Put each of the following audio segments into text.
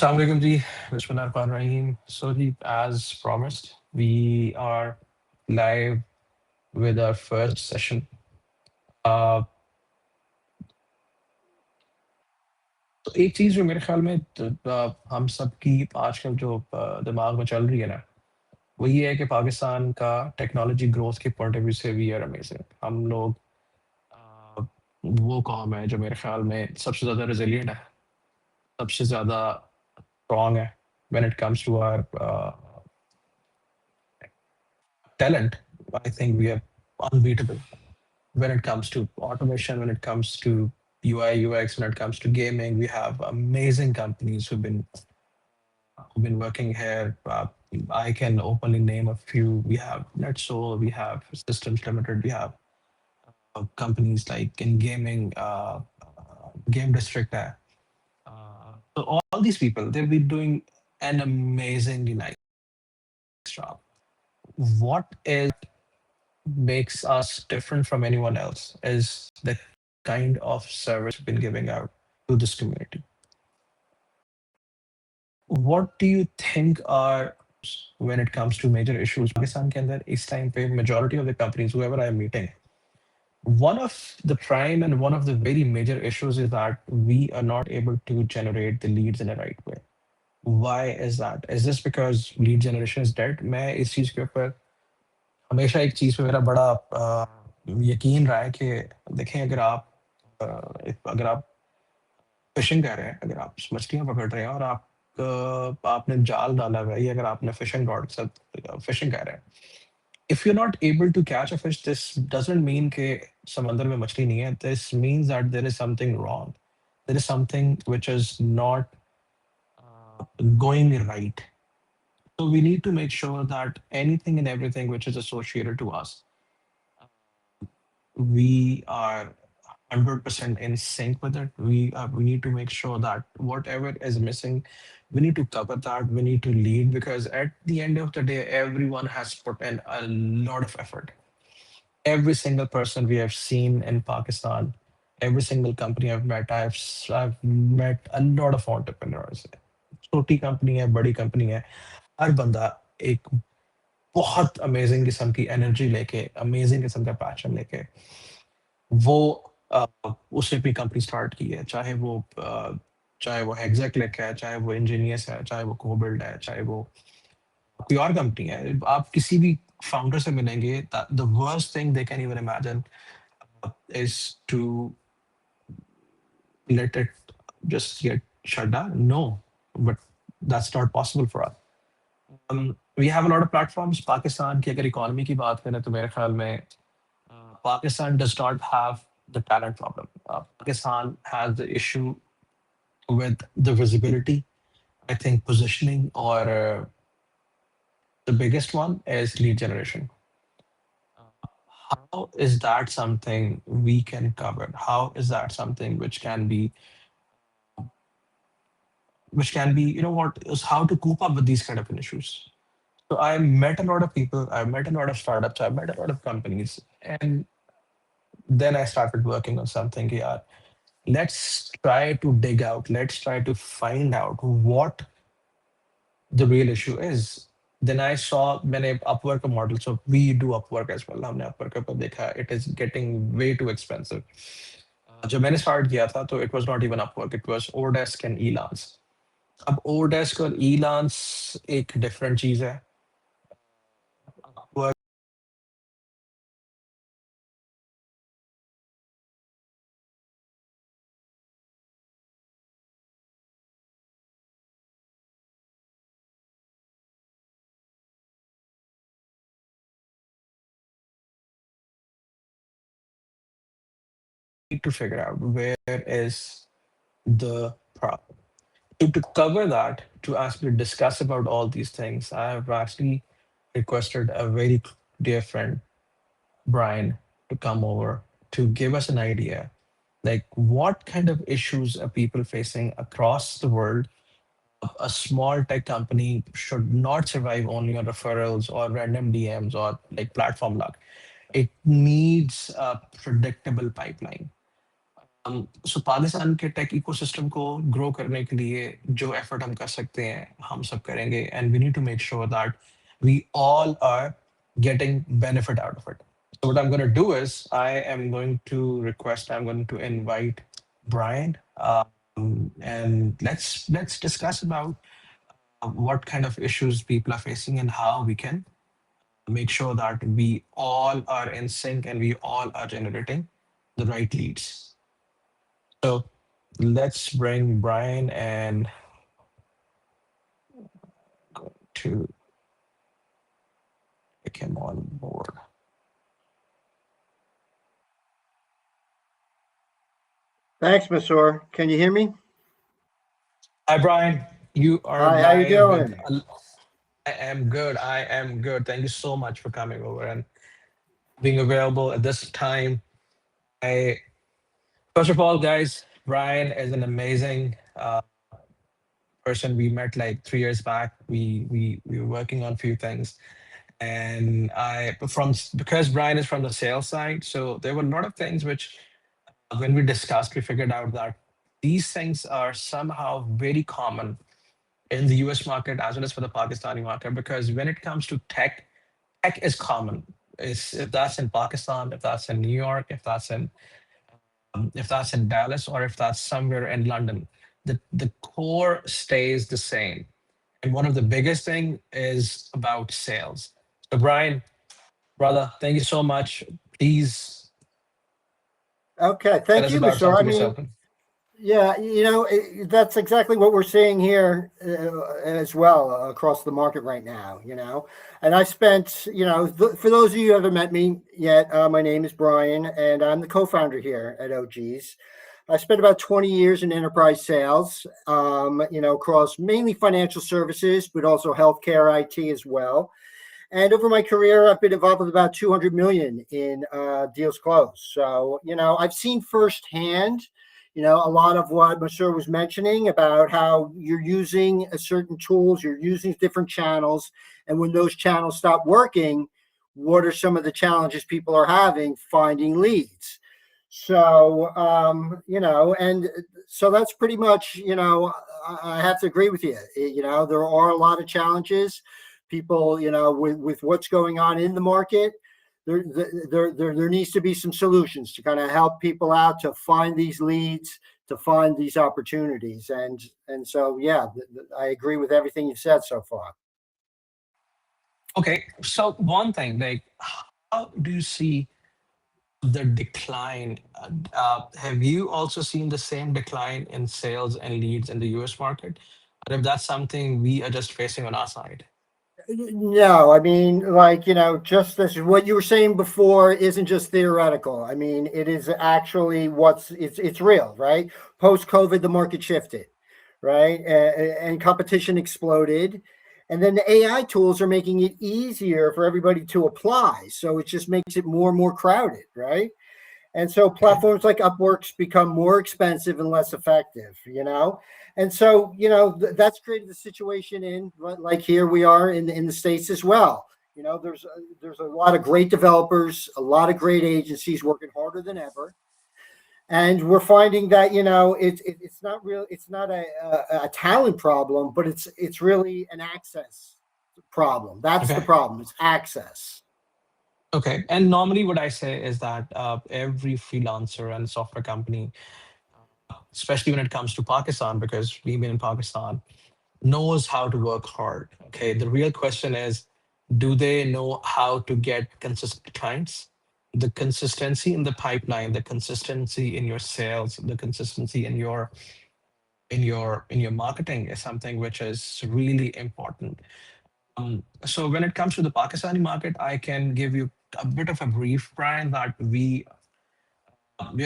Assalamu alaikum ji. Bismillahirrahmanirrahim. So ji, as promised, we are live with our first session. Uh, तो एक चीज जो मेरे ख्याल में हम सब की आजकल जो दिमाग में चल रही है ना, वो ये है कि पाकिस्तान का टेक्नोलॉजी ग्रोथ के पॉइंट ऑफ व्यू से वी आर अमेजिंग। हम लोग अ, वो कौम है जो मेरे ख्याल में सबसे ज्यादा रेजिलिएंट है, सबसे ज्यादा स्ट्रॉन्ग है when it comes to our talent. I think we are unbeatable when it comes to automation, when it comes to UI, UX, when it comes to gaming. We have amazing companies who've been working here. I can openly name a few. We have NetSol, we have Systems Limited, we have companies like in gaming, Game District. So all these people, they've been doing an amazingly nice job. What is makes us different from anyone else is the kind of service we've been giving out to this community. What do you think are when it comes to major issues? Pakistan के अंदर इस time पे majority of the companies, whoever I'm meeting, one of the prime and one of the very major issues is that we are not able to generate the leads in the right way. Why is that? Is this because lead generation is dead? मैं इस चीज के ऊपर हमेशा एक चीज पे मेरा बड़ा यकीन रहा है कि देखें, अगर आप फिशिंग कर रहे हैं, अगर आप मछलियां पकड़ रहे हैं और आपने जाल डाला हुआ है, या अगर आपने फिशिंग रॉड के साथ फिशिंग कर रहे हैं, if you not able to catch a fish, this doesn't mean कि समंदर में मछली नहीं है. This means that there is something wrong, there is something which is not going right. So we need to make sure that anything and everything which is associated to us, we are 100% in sync with it. We need to make sure that whatever is missing, we need to cover that. We need to lead, because at the end of the day, everyone has put in a lot of effort. Every single person we have seen in Pakistan, every single company I've met a lot of entrepreneurs. छोटी company है, बड़ी company है, हर बंदा एक बहुत amazing किस्म की energy लेके, अमेजिंग किस्म का पैशन लेके वो उसने अपनी कंपनी स्टार्ट की है। चाहे वो एग्जैक्ट है, चाहे वो इंजीनियर्स है, चाहे वो कोबिल्ड है, चाहे वो कोई और कंपनी है। आप किसी भी फाउंडर से मिलेंगे, the worst thing they can even imagine is to let it just get shut down. No, but that's not possible for us. We have a lot of platforms. Pakistan की अगर इकोनॉमी की बात करें तो मेरे ख्याल में Pakistan does not have the talent problem. Pakistan has the issue with the visibility. I think positioning, or the biggest one is lead generation. How is that something we can cover? How is that something which can be, is how to cope up with these kind of issues. So I met a lot of people, I met a lot of startups, I met a lot of companies, and then I started working on something. Yeah, let's try to dig out, let's try to find out what the real issue is. Then I saw many Upwork model. So we do Upwork as well. हमने Upwork पर देखा, it is getting way too expensive. जब मैंने start किया था तो it was not even Upwork, it was Odesk and Elance. अब Odesk और Elance एक different चीज है. Upwork need to figure out where is the problem. To cover that, to actually discuss about all these things, I have actually requested a very dear friend, Brian, to come over to give us an idea, like what kind of issues are people facing across the world. A small tech company should not survive only on referrals or random DMs or like platform luck. It needs a predictable pipeline. सो पाकिस्तान के take ecosystem को grow करने के लिए जो effort हम कर सकते हैं हम सब करेंगे and we need to make sure that we all are getting benefit out of it. So what I'm going to do is I'm going to invite Brian, and let's discuss about what kind of issues people are facing and how we can make sure that we all are in sync and we all are generating the right leads. So let's bring Brian and go to take him on board. Thanks, Masur. Can you hear me? Hi, Brian. You are Hi, how you live with. doing? I am good. I am good. Thank you so much for coming over and being available at this time. I First of all, guys, Brian is an amazing person. We met like 3 years back. We were working on a few things, and I from because Brian is from the sales side, so there were a lot of things which when we discussed, we figured out that these things are somehow very common in the US market as well as for the Pakistani market. Because when it comes to tech, tech is common. If that's in Pakistan, if that's in New York, if that's in Dallas, or if that's somewhere in London, the core stays the same. And one of the biggest thing is about sales. So Brian, brother, thank you so much. Please Okay, tell thank us you, about Masur. I something mean, yourself. yeah, that's exactly what we're seeing here as well across the market right now, And I spent, for those of you who haven't met me yet, my name is Brian, and I'm the co-founder here at Ojiiz. I spent about 20 years in enterprise sales, across mainly financial services, but also healthcare, IT as well. And over my career, I've been involved with about 200 million in deals closed. So, I've seen firsthand, a lot of what Masur was mentioning about how you're using a certain tools, you're using different channels. And when those channels stop working, what are some of the challenges people are having finding leads? So, and so that's pretty much, I have to agree with you. There are a lot of challenges. People, with what's going on in the market, there needs to be some solutions to kind of help people out to find these leads, to find these opportunities. And so, yeah, I agree with everything you've said so far. Okay, so one thing, like, how do you see the decline? Have you also seen the same decline in sales and leads in the US market? Or if that's something we are just facing on our side? No, I mean, like, just this, what you were saying before isn't just theoretical. I mean, it is actually it's real, right? Post COVID, the market shifted, right? And competition exploded. And then the AI tools are making it easier for everybody to apply. So it just makes it more and more crowded, right? And so Okay. platforms like Upworks become more expensive and less effective. And so, that's created the situation in like here we are in the States as well. There's a lot of great developers, a lot of great agencies working harder than ever. And we're finding that, it's not real, it's not a talent problem, but it's really an access problem. That's the Okay. problem. It's access. Okay. And normally, what I say is that every freelancer and software company, especially when it comes to Pakistan, because we've been in Pakistan, knows how to work hard. Okay. The real question is, do they know how to get consistent clients? The consistency in the pipeline, the consistency in your sales, the consistency in your marketing is something which is really important. So when it comes to the Pakistani market, I can give you a bit of a brief, Brian, that we're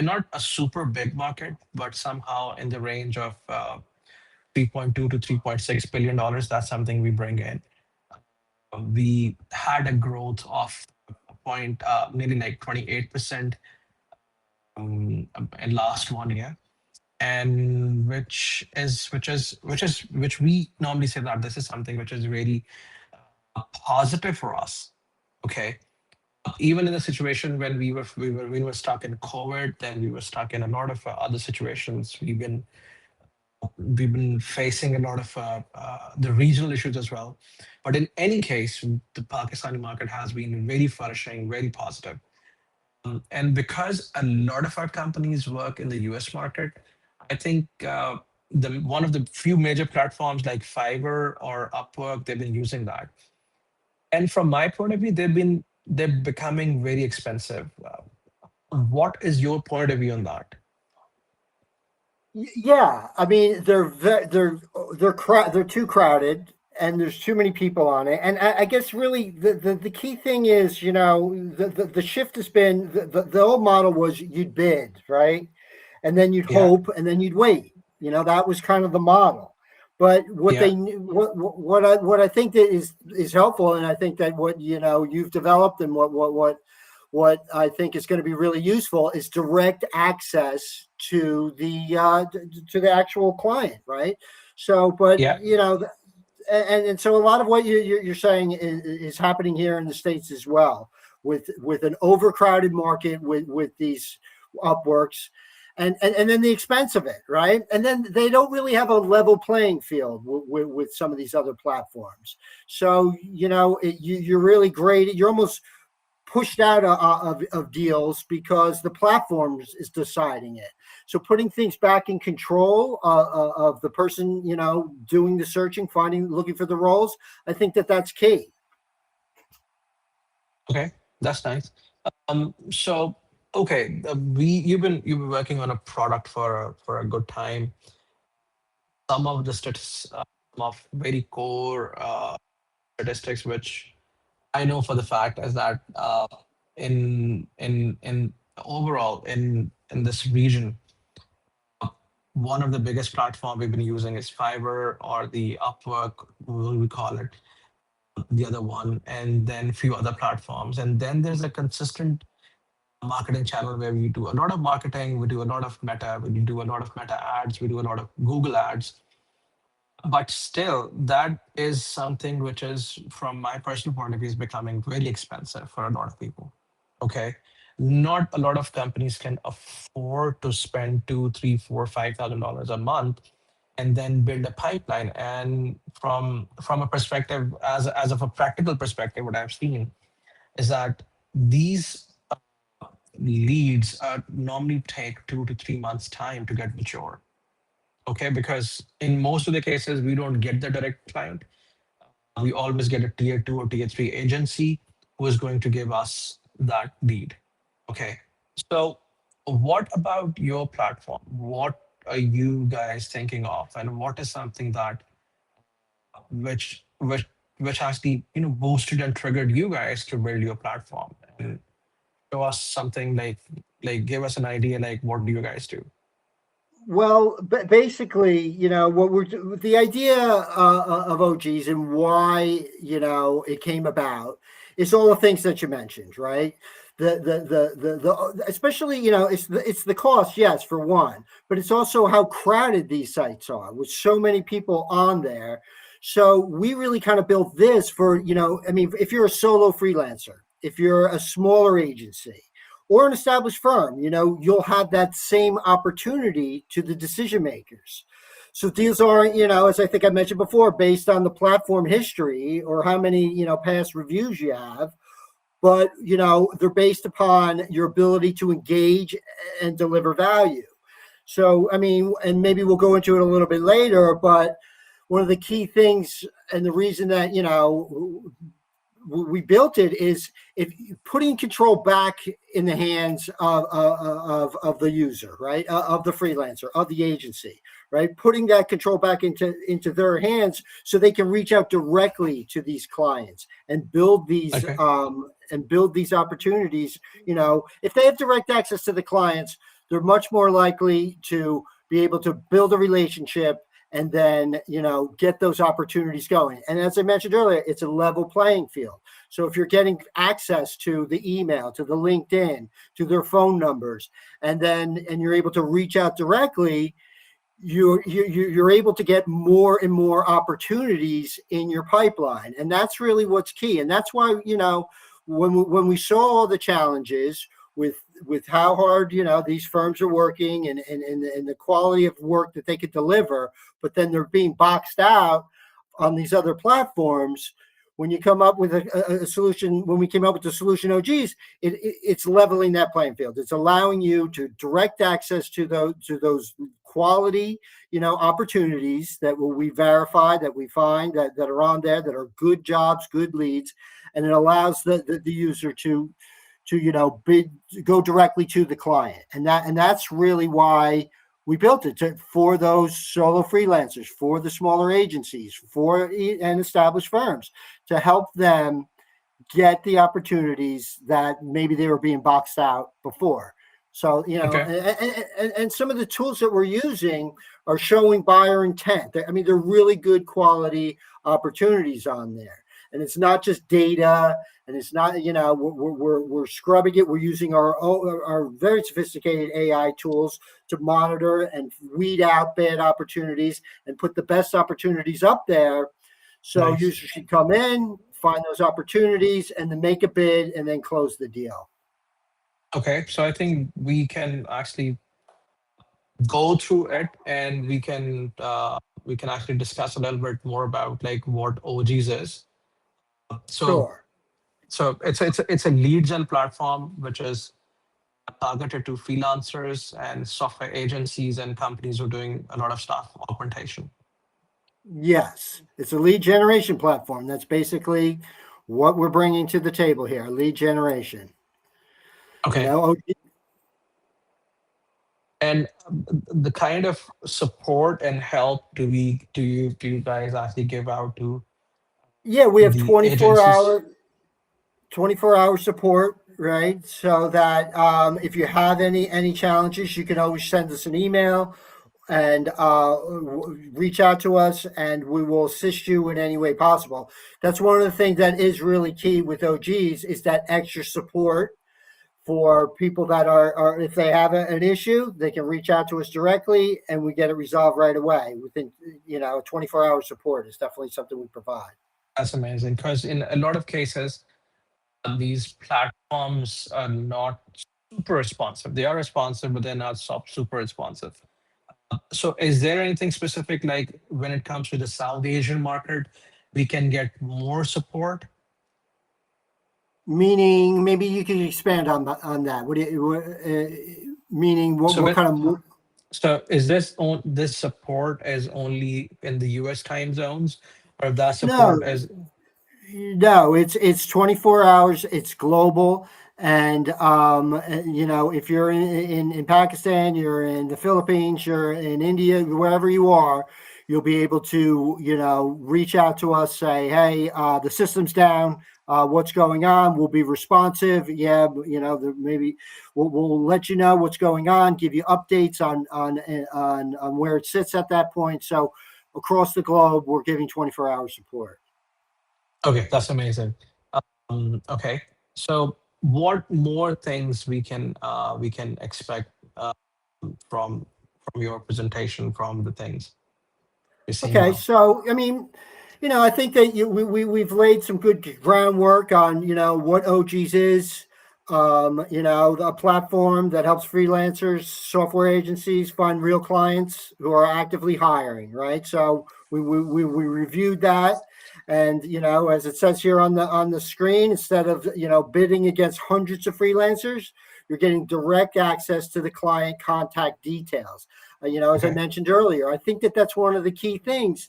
not a super big market, but somehow in the range of 3.2 to 3.6 billion dollars. That's something we bring in. We had a growth of nearly like 28% in last 1 year, and which we normally say that this is something which is really positive for us. Okay. Even in the situation when we were stuck in COVID, then we were stuck in a lot of other situations. We've been facing a lot of the regional issues as well. But in any case, the Pakistani market has been very flourishing, very positive. And because a lot of our companies work in the US market, I think the one of the few major platforms like Fiverr or Upwork, they've been using that. And from my point of view, they're becoming very expensive. What is your point of view on that? Yeah, I mean they're too crowded, and there's too many people on it. And I guess really the key thing is, the shift has been the old model was you'd bid, right, and then you'd Yeah, hope, and then you'd wait. That was kind of the model. But yeah, what I think that is helpful, and I think that what you've developed, and what I think is going to be really useful is direct access to the actual client, right? So, but yeah, and so a lot of what you're saying is happening here in the States as well, with an overcrowded market, with these Upworks, and then the expense of it, right? And then they don't really have a level playing field with some of these other platforms. So you're really great. You're almost pushed out of deals because the platforms is deciding it. So putting things back in control of the person, doing the searching, looking for the roles, I think that's key. okay, that's nice. So okay, you've been working on a product for a good time. Some of the some of very core statistics, which I know for the fact, is that in overall in this region, one of the biggest platform we've been using is Fiverr or the Upwork, we call it, the other one, and then few other platforms. And then there's a consistent marketing channel where we do a lot of marketing, we do a lot of meta, we do a lot of meta ads, we do a lot of Google ads. But still, that is something which is, from my personal point of view, is becoming very expensive for a lot of people. Okay. Not a lot of companies can afford to spend two, three, four, $5,000 a month and then build a pipeline. And from a perspective, as of a practical perspective, what I've seen is that these leads normally take 2 to 3 months time to get mature. Okay, because in most of the cases we don't get the direct client. We always get a tier two or tier three agency who is going to give us that lead. Okay, so what about your platform? What are you guys thinking of, and what is something that which which which actually boosted and triggered you guys to build your platform? And show us something, like give us an idea, like what do you guys do? Well, basically, what the idea of OGs and why it came about is all the things that you mentioned, right? The especially it's the cost, yes, for one, but it's also how crowded these sites are with so many people on there. So we really kind of built this for I mean, if you're a solo freelancer, if you're a smaller agency, or an established firm, you'll have that same opportunity to the decision makers. So deals aren't, as I think I mentioned before, based on the platform history or how many, past reviews you have, but, they're based upon your ability to engage and deliver value. So, I mean, and maybe we'll go into it a little bit later, but one of the key things and the reason that, we built it is if putting control back in the hands of the user, right, of the freelancer, of the agency, right, putting that control back into their hands so they can reach out directly to these clients and Okay. build these opportunities. If they have direct access to the clients, they're much more likely to be able to build a relationship and then get those opportunities going. And as I mentioned earlier, it's a level playing field. So if you're getting access to the email, to the LinkedIn, to their phone numbers, and you're able to reach out directly, you're able to get more and more opportunities in your pipeline. And that's really what's key. And that's why when we saw all the challenges with how hard these firms are working and the quality of work that they could deliver, but then they're being boxed out on these other platforms. When you come up with a solution, when we came up with the solution Ojiiz, it's leveling that playing field. It's allowing you to direct access to those quality opportunities that we verify, that we find that are on there, that are good jobs, good leads, and it allows the user to go directly to the client, and that's really why we built it for those solo freelancers, for the smaller agencies, for and established firms, to help them get the opportunities that maybe they were being boxed out before. So, Okay. and some of the tools that we're using are showing buyer intent. I mean, they're really good quality opportunities on there. And it's not just data, and it's not, we're scrubbing it. We're using our very sophisticated AI tools to monitor and weed out bad opportunities and put the best opportunities up there. So Nice. users should come in, find those opportunities, and then make a bid and then close the deal. Okay. So I think we can actually go through it, and we can actually discuss a little bit more about like what OGs is. So Sure. it's a lead gen platform which is targeted to freelancers and software agencies and companies who are doing a lot of staff augmentation. Yes, it's a lead generation platform. That's basically what we're bringing to the table here, lead generation. You Okay. know, And the kind of support and help do you guys actually give out to yeah, we have the agencies? 24-hour support, right? So that if you have any challenges, you can always send us an email and reach out to us, and we will assist you in any way possible. That's one of the things that is really key with OGs, is that extra support for people that are if they have an issue, they can reach out to us directly, and we get it resolved right away. Within 24-hour support is definitely something we provide. That's amazing, because in a lot of cases, these platforms are not super responsive. They are responsive, but they're not super responsive. So, is there anything specific, like when it comes to the South Asian market, we can get more support? Meaning, maybe you can expand on that. Meaning, what So, what when, kind of is this support is only in the US time zones, or that no, support is no, it's 24 hours. It's global, and if you're in Pakistan, you're in the Philippines, you're in India, wherever you are, you'll be able to reach out to us, say, hey, the system's down. What's going on? We'll be responsive. Yeah, maybe we'll let you know what's going on, give you updates on where it sits at that point. So across the globe, we're giving 24-hour support. okay? That's amazing. Okay, so what more things we can expect from your presentation, from the things you're seeing Okay, now? so I mean, I think that we've laid some good groundwork on what OGs is. A platform that helps freelancers, software agencies find real clients who are actively hiring. Right. So we reviewed that, and as it says here on the screen, instead of bidding against hundreds of freelancers, you're getting direct access to the client contact details. As I Okay. mentioned earlier, I think that that's one of the key things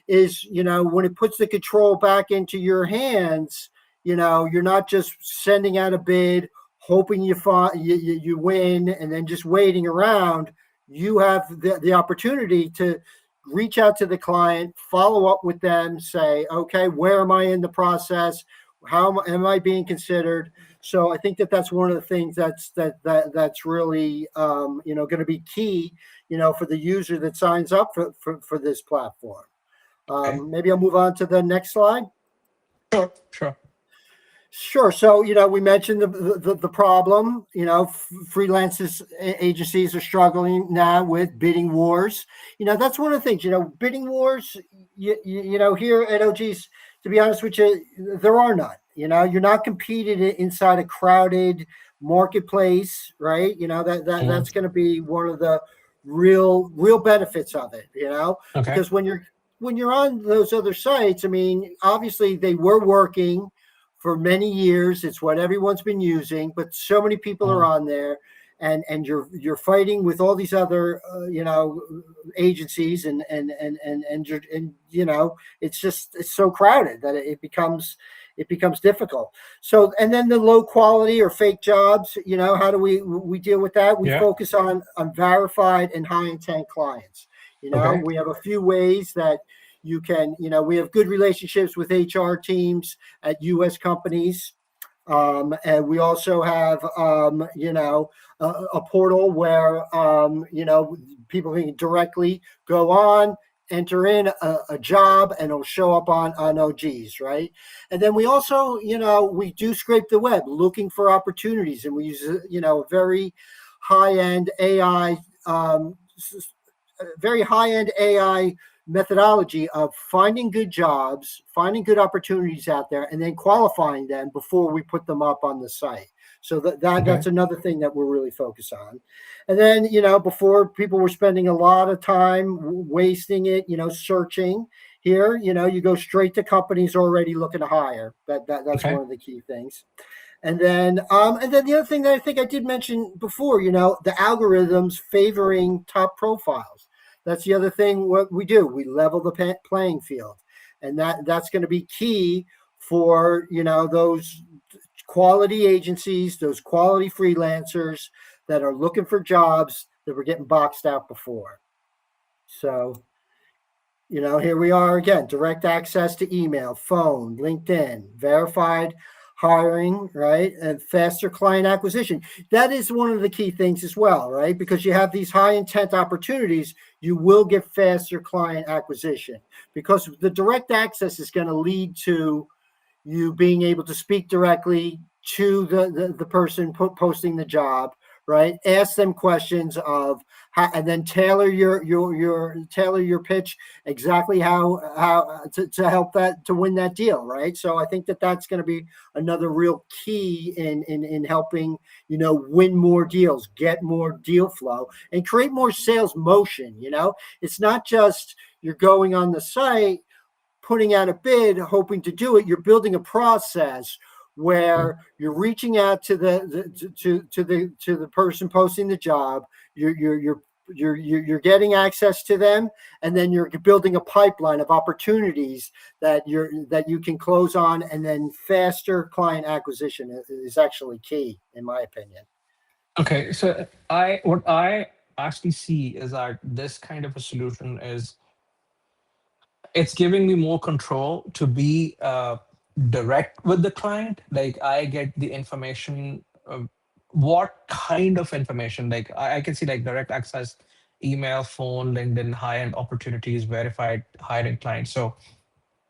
is, when it puts the control back into your hands, you're not just sending out a bid, hoping you win, and then just waiting around. You have the opportunity to reach out to the client, follow up with them, say, okay, where am I in the process? How am I being considered? So I think that that's one of the things that's really going to be key, for the user that signs up for this platform. Okay. Maybe I'll move on to the next slide. Sure. Sure. Sure. So, we mentioned the problem. Freelancers agencies are struggling now with bidding wars. That's one of the things. Bidding wars. Here at OGs, to be honest with you, there are none. You're not competing inside a crowded marketplace, right? That's Mm, going to be one of the real benefits of it, okay. because when you're on those other sites, I mean, obviously they were working for many years. It's what everyone's been using, but so many people are Mm, on there, and you're fighting with all these other agencies, and it's so crowded that it becomes difficult. So, and then the low quality or fake jobs, how do we deal with that? We yeah. focus on verified and high intent clients. Okay. We have a few ways that you can, we have good relationships with HR teams at US companies. And we also have, a portal where, people can directly go on, enter in a job, and it'll show up on Ojiiz, right? And then we also, we do scrape the web looking for opportunities, and we use, a high end AI, very high end AI methodology of finding good jobs, finding good opportunities out there, and then qualifying them before we put them up on the site. So Okay. that's another thing that we're really focused on. And then, before, people were spending a lot of time wasting it, searching. Here, you go straight to companies already looking to hire. That's Okay. one of the key things. And then the other thing that I think I did mention before, the algorithms favoring top profiles. That's the other thing. What we do, we level the playing field, and that's going to be key for those quality agencies, those quality freelancers that are looking for jobs that were getting boxed out before. So, here we are again, direct access to email, phone, LinkedIn, verified hiring, right? And faster client acquisition. That is one of the key things as well, right? Because you have these high intent opportunities, you will get faster client acquisition, because the direct access is going to lead to you being able to speak directly to the person posting the job, right? Ask them questions of how, and then tailor your pitch exactly how to help that to win that deal, right? So I think that's going to be another real key in helping win more deals, get more deal flow, and create more sales motion. It's not just you're going on the site, putting out a bid, hoping to do it. You're building a process Mm, where you're reaching out to the person posting the job. You're getting access to them, and then you're building a pipeline of opportunities that you can close on, and then faster client acquisition is actually key, in my opinion. okay. So what I actually see is that this kind of a solution is it's giving me more control to be direct with the client. Like I get the information, what kind of information. Like I can see like direct access, email, phone, LinkedIn, high-end opportunities, verified hiring clients. So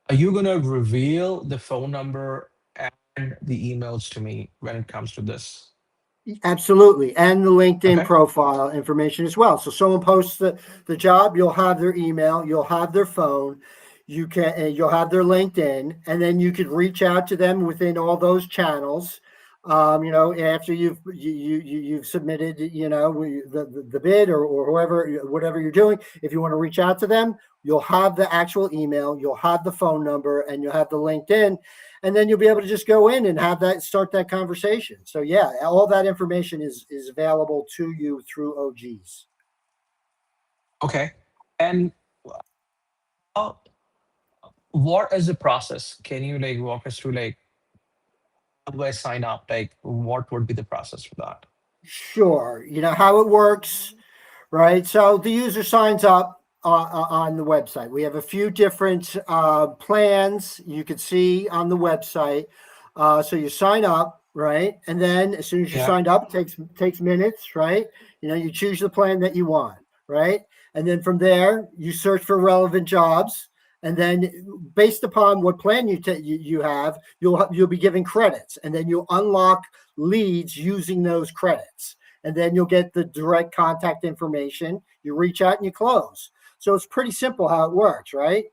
are you gonna reveal the phone number and the emails to me when it comes to this? Absolutely. And the LinkedIn Okay. profile information as well. So someone posts the job, you'll have their email, you'll have their phone, you'll have their LinkedIn, and then you could reach out to them within all those channels. After you've submitted, the bid, or whoever, whatever you're doing. If you want to reach out to them, you'll have the actual email, you'll have the phone number, and you'll have the LinkedIn, and then you'll be able to just go in and start that conversation. So yeah, all that information is available to you through OGs. Okay. And uh, what is the process? Can you like walk us through like how do I sign up? Like what would be the process for that? Sure. You know how it works, right? So the user signs up on the website. We have a few different plans you can see on the website. So you sign up, right? And then as soon as you Yeah. signed up, it takes minutes, right? You choose the plan that you want, right? And then from there, you search for relevant jobs. And then, based upon what plan you have, you'll be given credits, and then you'll unlock leads using those credits, and then you'll get the direct contact information. You reach out and you close. So it's pretty simple how it works, right?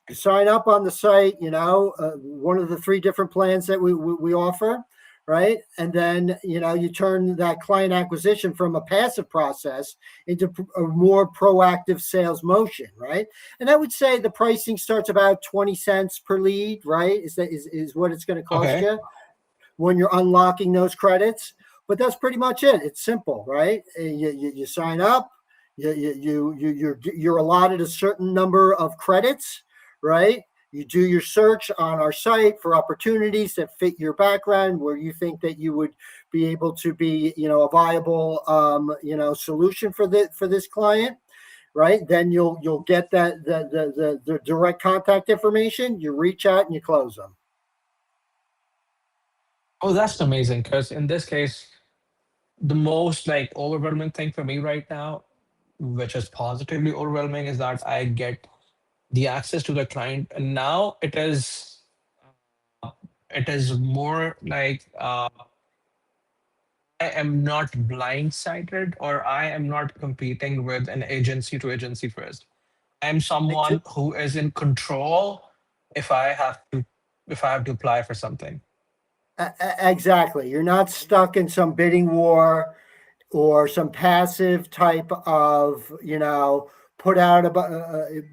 You sign up on the site, one of the three different plans that we offer, right? And then, you turn that client acquisition from a passive process into a more proactive sales motion, right? And I would say the pricing starts about 20 cents per lead, right? Is what it's going to cost Okay. you when you're unlocking those credits. But that's pretty much it. It's simple, right? You sign up, you're allotted a certain number of credits, right? You do your search on our site for opportunities that fit your background, where you think that you would be able to be, a viable, solution for this client, right? Then you'll get that the direct contact information. You reach out and you close them. Oh, that's amazing. Because in this case, the most like overwhelming thing for me right now, which is positively overwhelming, is that I get the access to the client, and now it is more like I am not blindsided, or I am not competing with an agency to agency first. I am someone who is in control if I have to apply for something. Exactly. You're not stuck in some bidding war or some passive type of, put out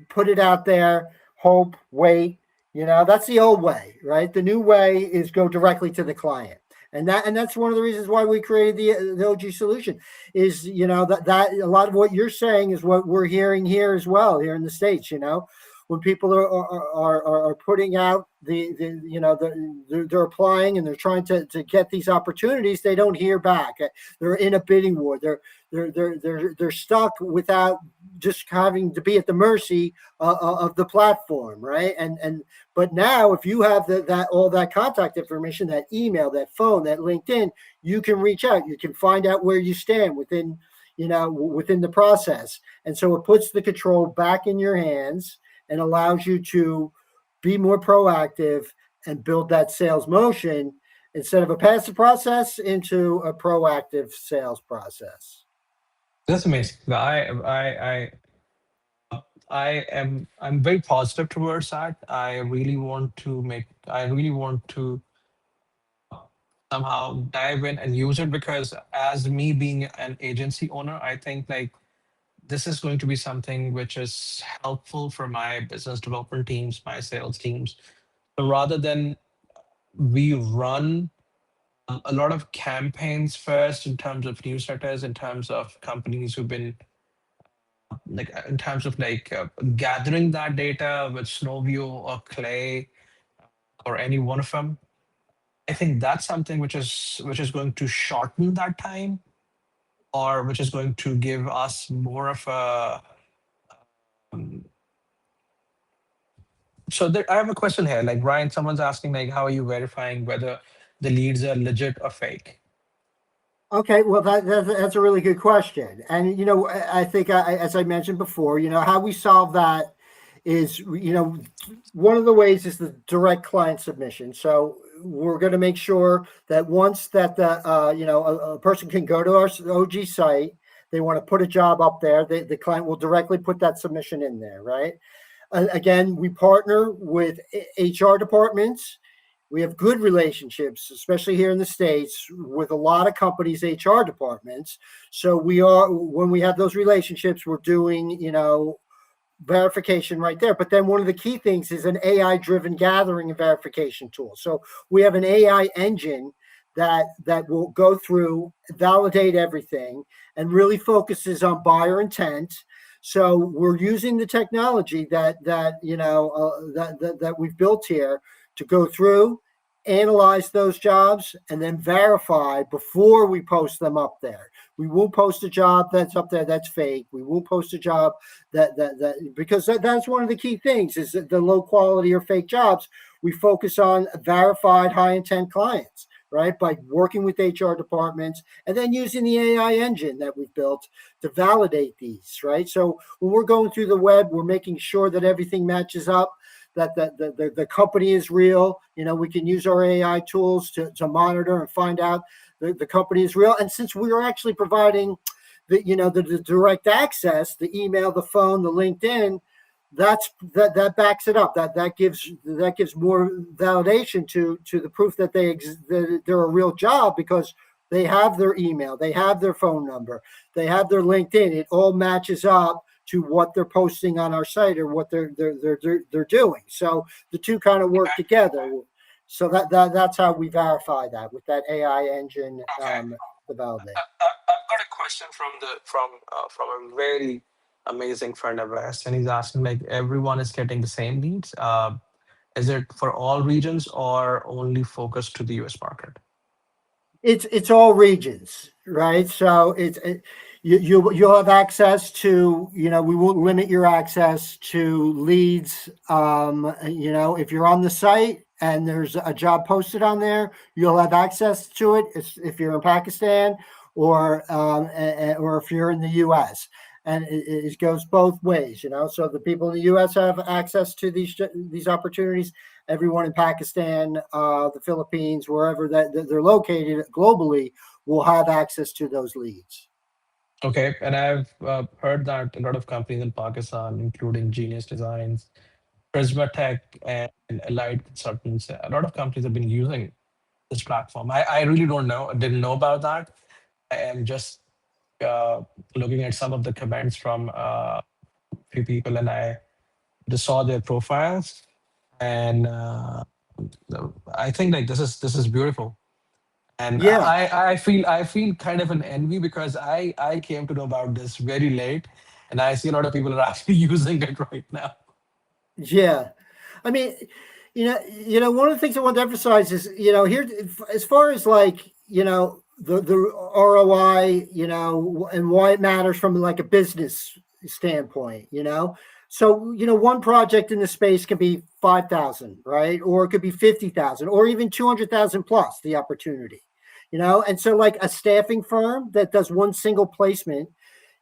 put it out there, hope, wait. That's the old way, right? The new way is go directly to the client. And that's one of the reasons why we created the OG solution is, that a lot of what you're saying is what we're hearing here as well, here in the States. When people are putting out they're applying and they're trying to get these opportunities, they don't hear back. They're in a bidding war. They're stuck without just having to be at the mercy of the platform, right? And but now, if you have that all that contact information, that email, that phone, that LinkedIn, you can reach out. You can find out where you stand within the process, and so it puts the control back in your hands and allows you to be more proactive and build that sales motion instead of a passive process into a proactive sales process. That's amazing. I'm very positive towards that. I really want to somehow dive in and use it, because as me being an agency owner, I think like this is going to be something which is helpful for my business development teams, my sales teams. So rather than we run a lot of campaigns first in terms of newsletters, in terms of companies who've been like in terms of like gathering that data with Snowview or Clay or any one of them. I think that's something which is going to shorten that time, or which is going to give us more of a. So there, I have a question here. Like Ryan, someone's asking like, how are you verifying whether the leads are legit or fake? Okay, well, that's a really good question, and I think as I mentioned before, how we solve that is, one of the ways is the direct client submission. So we're going to make sure that once that a person can go to our OG site, they want to put a job up there, the client will directly put that submission in there, right? Again, we partner with HR departments. We have good relationships, especially here in the States, with a lot of companies' HR departments. So when we have those relationships, we're doing, verification right there. But then one of the key things is an AI-driven gathering and verification tool. So we have an AI engine that will go through, validate everything, and really focuses on buyer intent. So we're using the technology that we've built here to go through, analyze those jobs, and then verify before we post them up there. We won't post a job that's up there that's fake. We won't post a job because that's one of the key things is that the low quality or fake jobs. We focus on verified high intent clients, right? By working with HR departments and then using the AI engine that we've built to validate these, right? So when we're going through the web, we're making sure that everything matches up, that the company is real. We can use our AI tools to monitor and find out the company is real. And since we are actually providing the direct access, the email, the phone, the LinkedIn, that backs it up. That gives more validation to the proof that that they're a real job, because they have their email, they have their phone number, they have their LinkedIn. It all matches up to what they're posting on our site, or what they're doing. So the two kind of work together. So that's how we verify that with that AI engine Okay. development. I've got a question from a very amazing friend of ours, and he's asking like everyone is getting the same leads. Is it for all regions or only focused to the US market? It's all regions, right? So you'll have access to, we won't limit your access to leads. If you're on the site and there's a job posted on there, you'll have access to it if you're in Pakistan, or if you're in the US. And it goes both ways. So the people in the US have access to these opportunities. Everyone in Pakistan, the Philippines, wherever that they're located globally, will have access to those leads. Okay, and I've heard that a lot of companies in Pakistan, including Genius Designs, Prisma Tech, and Allied Consultants, a lot of companies have been using this platform. I really don't know, didn't know about that. I am just uh, looking at some of the comments from few people, and I just saw their profiles, and I think like this is beautiful. And Yeah, I feel kind of an envy because I came to know about this very late, and I see a lot of people are actually using it right now. yeah. I mean, one of the things I want to emphasize is, here, as far as like, the ROI, and why it matters from like a business standpoint. So, one project in the space can be 5,000, right? Or it could be 50,000, or even 200,000 plus the opportunity. And so like a staffing firm that does one single placement,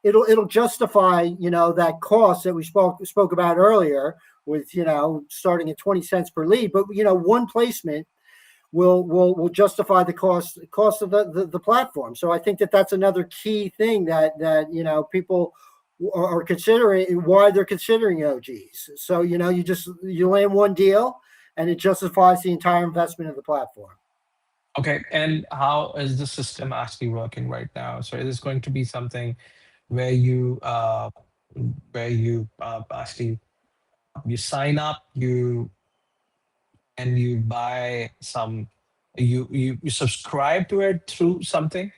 it'll justify, that cost that we spoke about earlier, with, starting at 20 cents per lead. But one placement will justify the cost of the platform. So I think that's another key thing that people are considering, why they're considering Ojiiz. So you land one deal, and it justifies the entire investment of the platform. Okay, and how is the system actually working right now? So is this going to be something where you actually you sign up, you buy some, you subscribe to it through something?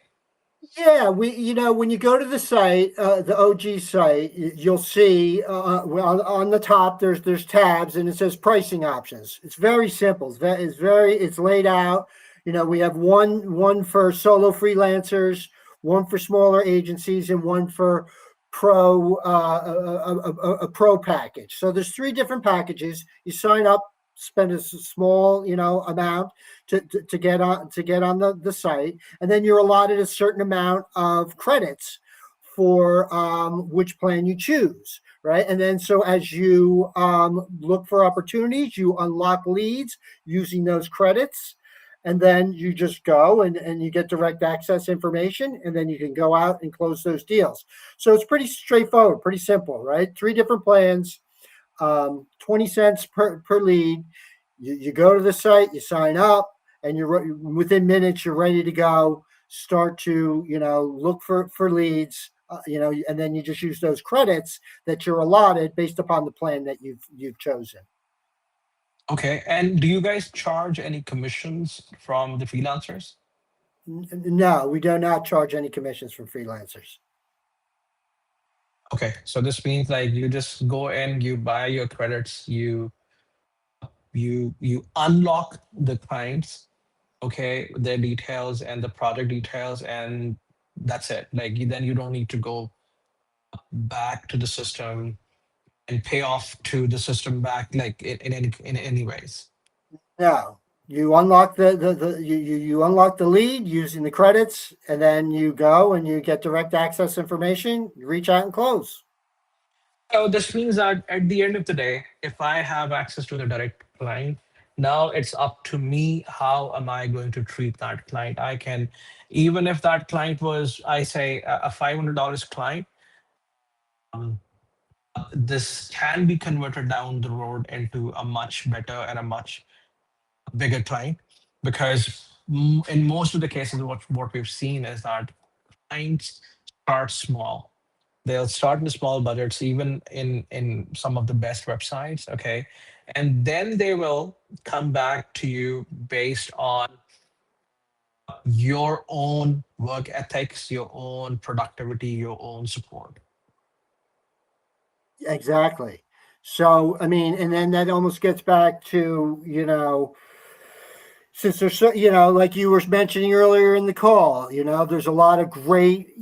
Yeah, when you go to the site, the OG site, you'll see, well, on the top there's tabs, and it says pricing options. It's very simple. It's laid out. We have one for solo freelancers, one for smaller agencies, and one for pro a pro package. So there's three different packages. You sign up, spend a small amount to get on the site, and then you're allotted a certain amount of credits for which plan you choose, right? And then so as you look for opportunities, you unlock leads using those credits, and then you just go and you get direct access information, and then you can go out and close those deals. So it's pretty straightforward, pretty simple, right? Three different plans, 20 cents per lead. You go to the site, you sign up, and you're within minutes, you're ready to go. Start to look for leads, and then you just use those credits that you're allotted based upon the plan that you've chosen. Okay, and do you guys charge any commissions from the freelancers? No, we do not charge any commissions from freelancers. Okay, so this means like you just go in, you buy your credits, you unlock the clients, okay, their details and the project details, and that's it. Like then you don't need to go back to the system and pay off to the system back, like in any ways. No, you unlock you unlock the lead using the credits, and then you go and you get direct access information. You reach out and close. So this means that at the end of the day, if I have access to the direct client, now it's up to me. How am I going to treat that client? I can, even if that client was, I say, a $500 client, this can be converted down the road into a much better and a much bigger client, because in most of the cases what we've seen is that clients start small. They'll start in small budgets, even in some of the best websites, okay, and then they will come back to you based on your own work ethics, your own productivity, your own support. Exactly. So, I mean, and then that almost gets back to, since there's so, like you were mentioning earlier in the call, there's a lot of great,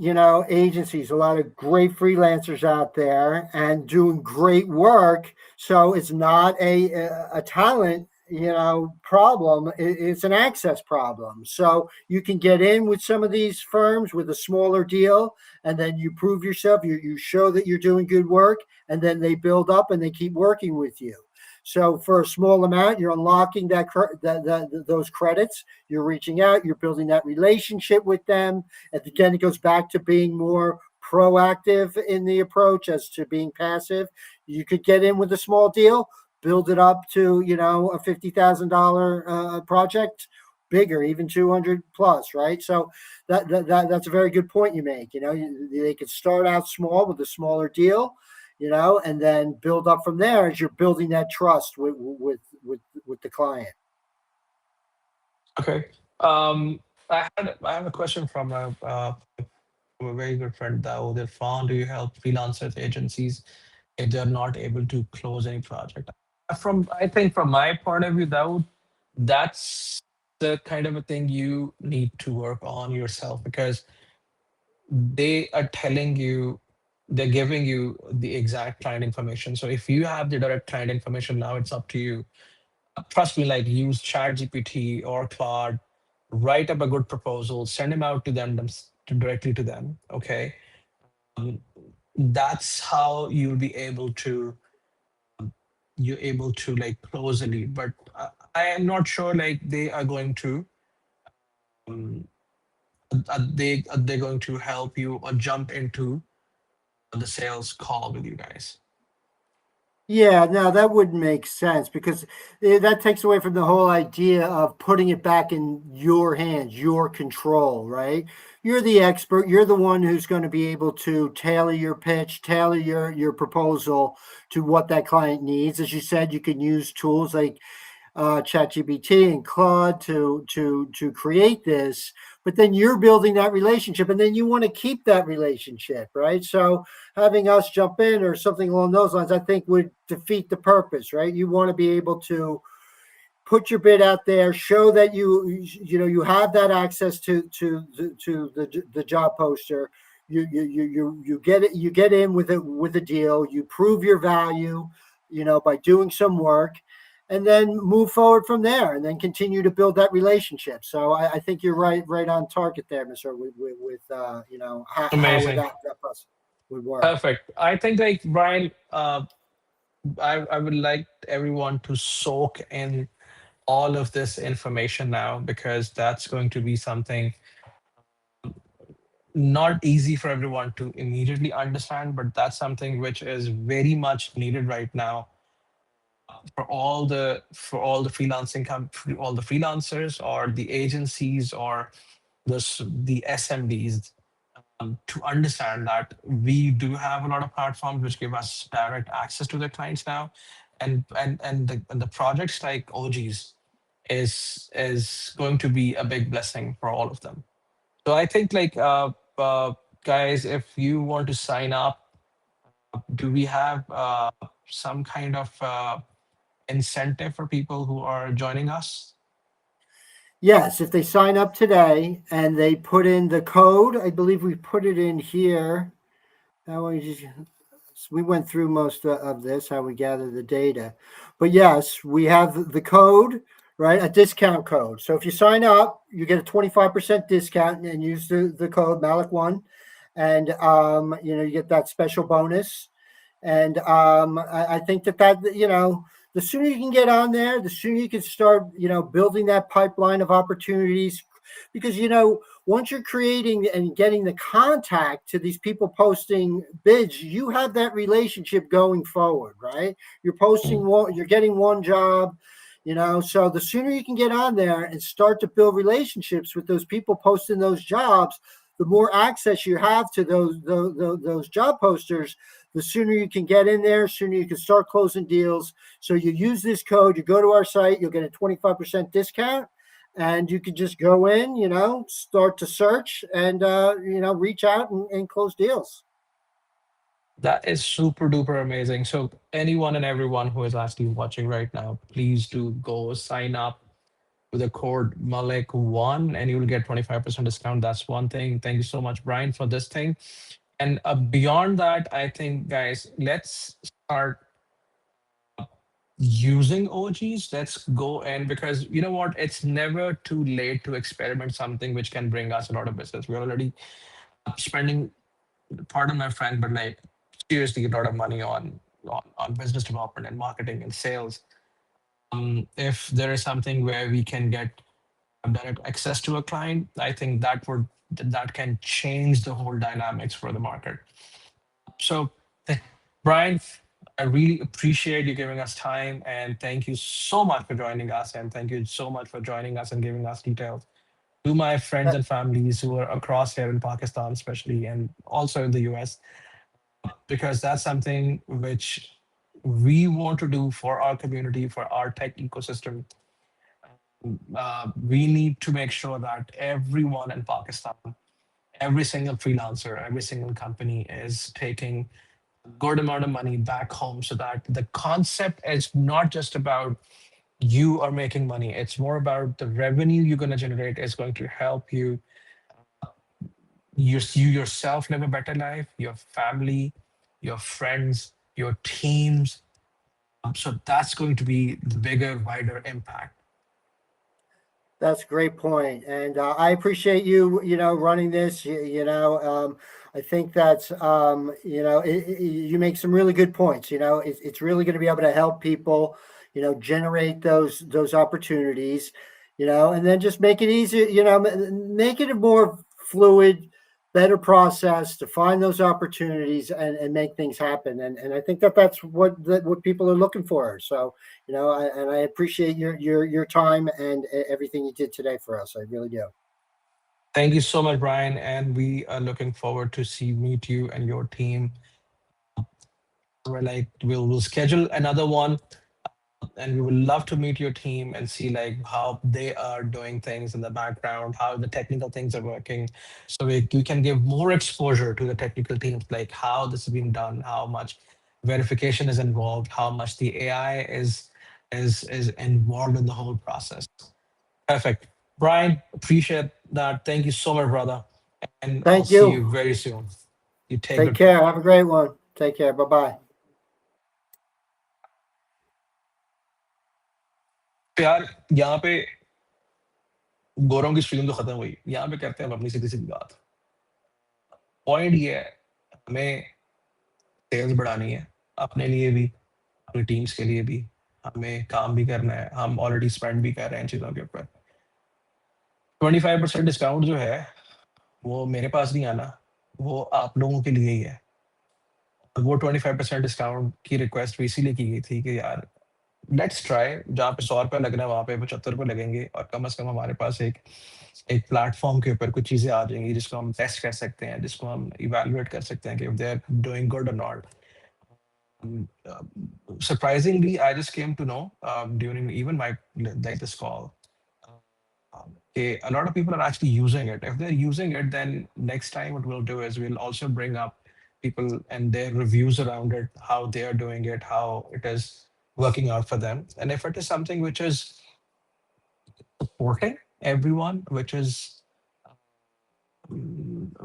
agencies, a lot of great freelancers out there and doing great work. So it's not a talent, problem. It's an access problem. So you can get in with some of these firms with a smaller deal, and then you prove yourself. You show that you're doing good work, and then they build up and they keep working with you. So for a small amount, you're unlocking those credits. You're reaching out. You're building that relationship with them. And again, it goes back to being more proactive in the approach as to being passive. You could get in with a small deal, build it up to a $50,000 project, bigger, even 200 plus, right? So that's a very good point you make. They could start out small with a smaller deal, and then build up from there as you're building that trust with the client. Okay. I have a question from a very good friend, Dawood Irfan. Do you help freelancers agencies if they're not able to close any project? I think from my point of view, Dawood, that's the kind of a thing you need to work on yourself, because they are telling you, they're giving you the exact client information. So if you have the direct client information, now it's up to you. Trust me, like, use ChatGPT or Claude, write up a good proposal, send them out to directly to them. Okay, that's how you'll be able to you're able to like close a lead. But I am not sure like they are going to are they going to help you or jump into the sales call with you guys. Yeah, no, that wouldn't make sense because that takes away from the whole idea of putting it back in your hands, your control, right? You're the expert. You're the one who's going to be able to tailor your pitch, tailor your proposal to what that client needs. As you said, you can use tools like ChatGPT and Claude to create this, but then you're building that relationship, and then you want to keep that relationship, right? So having us jump in or something along those lines, I think would defeat the purpose, right? You want to be able to put your bid out there, show that you have that access to the job poster. You get it, you get in with a deal, you prove your value, by doing some work, and then move forward from there, and then continue to build that relationship. So I think you're right on target there, Mister. With how Amazing. that process would work. Perfect. I think like Brian, I would like everyone to soak in all of this information now, because that's going to be something not easy for everyone to immediately understand, but that's something which is very much needed right now for all the freelancers or the agencies or the SMBs, to understand that we do have a lot of platforms which give us direct access to the clients now, and the projects like Ojiiz is going to be a big blessing for all of them. So I think like guys, if you want to sign up, do we have some kind of incentive for people who are joining us? Yes, if they sign up today and they put in the code, I believe we put it in here. That way, we went through most of this, how we gather the data. But yes, we have the code, right? A discount code. So if you sign up, you get a 25% discount and use the code Malik1. And, you get that special bonus. And I think that the sooner you can get on there, the sooner you can start, building that pipeline of opportunities. Because once you're creating and getting the contact to these people posting bids, you have that relationship going forward, right? You're posting one, you're getting one job, so the sooner you can get on there and start to build relationships with those people posting those jobs, the more access you have to those job posters, the sooner you can get in there, sooner you can start closing deals. So you use this code, you go to our site, you'll get a 25% discount, and you can just go in, start to search and reach out and close deals. That is super duper amazing. So anyone and everyone who is actually watching right now, please do go sign up with the code Malik1 and you will get 25% discount. That's one thing. Thank you so much, Brian, for this thing. And beyond that, I think, guys, let's start using OGs. Let's go in because you know what? It's never too late to experiment something which can bring us a lot of business. We're already spending, pardon my friend, but like seriously a lot of money on business development and marketing and sales. If there is something where we can get direct access to a client, I think that can change the whole dynamics for the market. So, Brian, I really appreciate you giving us time and thank you so much for joining us and thank you so much for joining us and giving us details. To my friends and families who are across here in Pakistan, especially, and also in the US, because that's something which we want to do for our community, for our tech ecosystem. We need to make sure that everyone in Pakistan, every single freelancer, every single company is taking a good amount of money back home so that the concept is not just about you are making money. It's more about the revenue you're going to generate is going to help you yourself live a better life, your family, your friends, your teams. So that's going to be the bigger, wider impact. That's a great point, and I appreciate you, running this. I think that's, you make some really good points. It's really going to be able to help people, generate those opportunities, and then just make it easier, make it a more fluid, better process to find those opportunities and make things happen. And I think that's what people are looking for. So and I appreciate your time and everything you did today for us. I really do. Thank you so much, Brian, and we are looking forward to see meet you and your team. We're like we'll schedule another one and we would love to meet your team and see like how they are doing things in the background, how the technical things are working, so we can give more exposure to the technical teams, like how this is being done, how much verification is involved, how much the AI is involved in the whole process. Perfect. Brian, appreciate that. Thank you so much, brother, and I'll Thank see you. you very soon. You take Take good care. care. Have a great one. Take care. Bye bye. तो यार यहाँ पे गोरों की stream तो खत्म हुई, यहाँ पे करते हैं हम अपनी सीधी सीधी बात। पॉइंट ये है, हमें सेल्स बढ़ानी है, अपने लिए भी, अपनी टीम्स के लिए भी, हमें काम भी करना है, हम ऑलरेडी स्पेंड भी कर रहे हैं इन चीज़ों के ऊपर। 25% डिस्काउंट जो है, वो मेरे पास नहीं आना, वो आप लोगों के लिए ही है। और वो 25% डिस्काउंट की रिक्वेस्ट भी इसीलिए की गई थी कि यार लेट्स ट्राई, जहाँ पे 100 रुपए लगना है वहाँ पे 75 रुपए लगेंगे और कम से कम हमारे पास एक एक प्लेटफॉर्म के ऊपर कुछ चीज़ें आ जाएंगी जिसको हम टेस्ट कर सकते हैं, जिसको हम इवैल्यूएट कर सकते हैं कि if they are doing good और not. Surprisingly, I just came to know during even my like this call, okay, a lot of people are actually using it. If they're using it, then next time what we'll do is we'll also bring up people and their reviews around it, how they are doing it, how it is working out for them. And if it is something which is supporting everyone, which is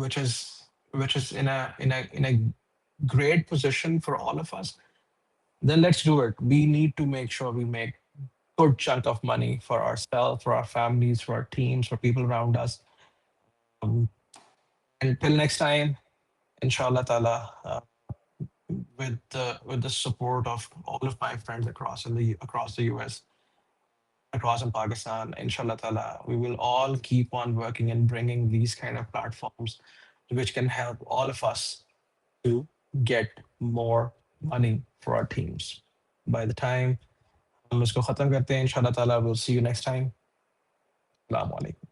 which is in a great position for all of us, then let's do it. We need to make sure we make good chunk of money for ourselves, for our families, for our teams, for people around us. Um, Until next time, inshallah ta'ala, with the support of all of my friends across the US, across in Pakistan. Inshallah ta'ala, we will all keep on working and bringing these kind of platforms which can help all of us to get more money for our teams. By the time हम इसको खत्म करते हैं, इंशाल्लाह ताला we'll see you next time. Assalamu alaikum.